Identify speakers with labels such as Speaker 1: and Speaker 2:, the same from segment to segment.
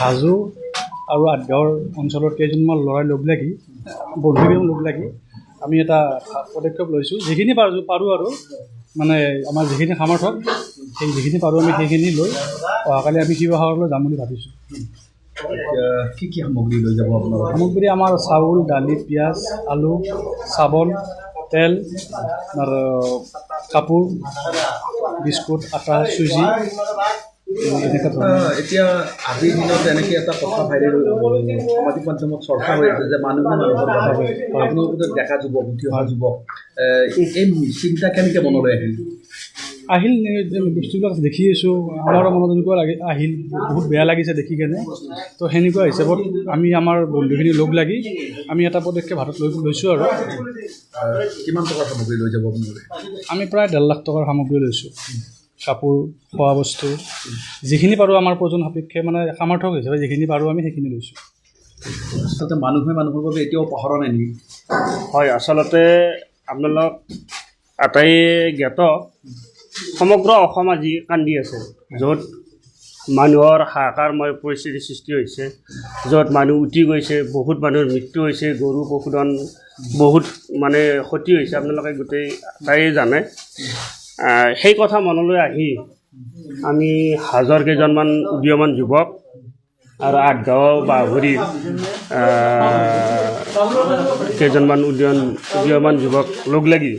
Speaker 1: হাজো আৰু আঠগাঁৱৰ অঞ্চলৰ কেইজনমান ল'ৰাই লগ লাগি বন্ধুকেইজন লগ লাগি আমি এটা পদক্ষেপ লৈছোঁ। যিখিনি পাৰোঁ আৰু মানে আমাৰ যিখিনি সামৰ্থক যিখিনি পাৰোঁ আমি সেইখিনি লৈ অহাকালি আমি শিৱসাগৰলৈ যাম বুলি ভাবিছোঁ।
Speaker 2: কি কি সামগ্ৰী লৈ যাব আপোনাৰ?
Speaker 1: সামগ্ৰী আমাৰ চাউল, দালি, পিঁয়াজ, আলু, চাবোন, তেল, আপোনাৰ কাপোৰ, বিস্কুট, আটা, চুজি।
Speaker 2: এতিয়া আজিৰ দিনত এনেকৈ এটা কথা ভাইৰেল সামাজিক মাধ্যমত চৰ্চা হৈ আছে যে মানুহে মানুহৰ বাবে আপোনালোকে দেখা যুৱক উঠি অহা যুৱক এই চিন্তা কেনেকৈ মনলৈ আহিল?
Speaker 1: বস্তুবিলাক দেখি আছোঁ, আমাৰো মনত এনেকুৱা আহিল, বহুত বেয়া লাগিছে দেখি কেনে। তো সেনেকুৱা হিচাপত আমি আমাৰ বন্ধুখিনি লগ লাগি আমি এটা পদক্ষেপ হাতত লৈছোঁ। আৰু
Speaker 2: কিমান টকাৰ সামগ্ৰী লৈ যাব আপোনালোকে?
Speaker 1: আমি প্ৰায় 1.5 লাখ টকাৰ সামগ্ৰী লৈছোঁ। কাপোৰ, খোৱা বস্তু, যিখিনি পাৰোঁ আমাৰ প্ৰয়োজন সাপেক্ষে মানে সামৰ্থক হিচাপে যিখিনি পাৰোঁ আমি সেইখিনি লৈছোঁ।
Speaker 2: আচলতে মানুহে মানুহৰ বাবে এতিয়াও পাহৰা নাই নেকি?
Speaker 3: হয়, আচলতে আপোনালোক আটাই জ্ঞাত সমগ্ৰ অসম আজি কান্দি আছে, য'ত মানুহৰ হাহাকাৰময় পৰিস্থিতিৰ সৃষ্টি হৈছে, য'ত মানুহ উটি গৈছে, বহুত মানুহৰ মৃত্যু হৈছে, গৰু পশুধন বহুত মানে ক্ষতি হৈছে, আপোনালোকে গোটেই আটাই জানে। সেই কথা মনলৈ আহি আমি হাজোৰ কেইজনমান উদীয়মান যুৱক আৰু আঠগাঁও বাহৰিৰ কেইজনমান উদীয়মান যুৱক লগ লাগি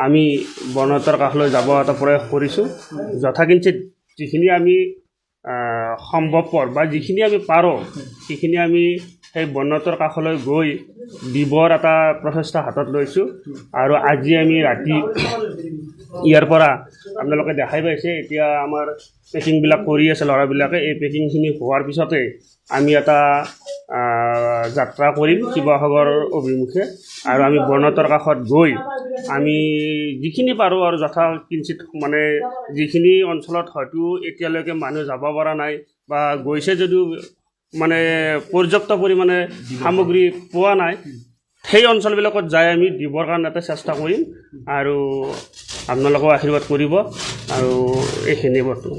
Speaker 3: আমি বনতৰ কাষলৈ যাব এটা প্ৰয়াস কৰিছোঁ। যথাকিঞ্চিত যিখিনি আমি সম্ভৱপৰ বা যিখিনি আমি পাৰোঁ সেইখিনি আমি সেই বনতৰ কাষলৈ গৈ দিবৰ এটা প্ৰচেষ্টা হাতত লৈছোঁ। আৰু আজি আমি ৰাতি ইয়াৰ পৰা আপোনালোকে দেখাই পাইছে, এতিয়া আমাৰ পেকিংবিলাক কৰি আছে ল'ৰাবিলাকে। এই পেকিংখিনি হোৱাৰ পিছতে আমি এটা যাত্ৰা কৰিম শিৱসাগৰ অভিমুখে। আৰু আমি বনতৰ কাষত গৈ আমি যিখিনি পাৰোঁ আৰু যথাকিঞ্চিত মানে যিখিনি অঞ্চলত হয়তো এতিয়ালৈকে মানুহ যাব পৰা নাই বা গৈছে যদিও মানে পৰ্যাপ্ত পৰিমাণে সামগ্ৰী পোৱা নাই, সেই অঞ্চলবিলাকত যাই আমি দিবৰ কাৰণে এটা চেষ্টা কৰিম। আৰু আপোনালোকেও আশীৰ্বাদ কৰিব। আৰু এইখিনি বস্তু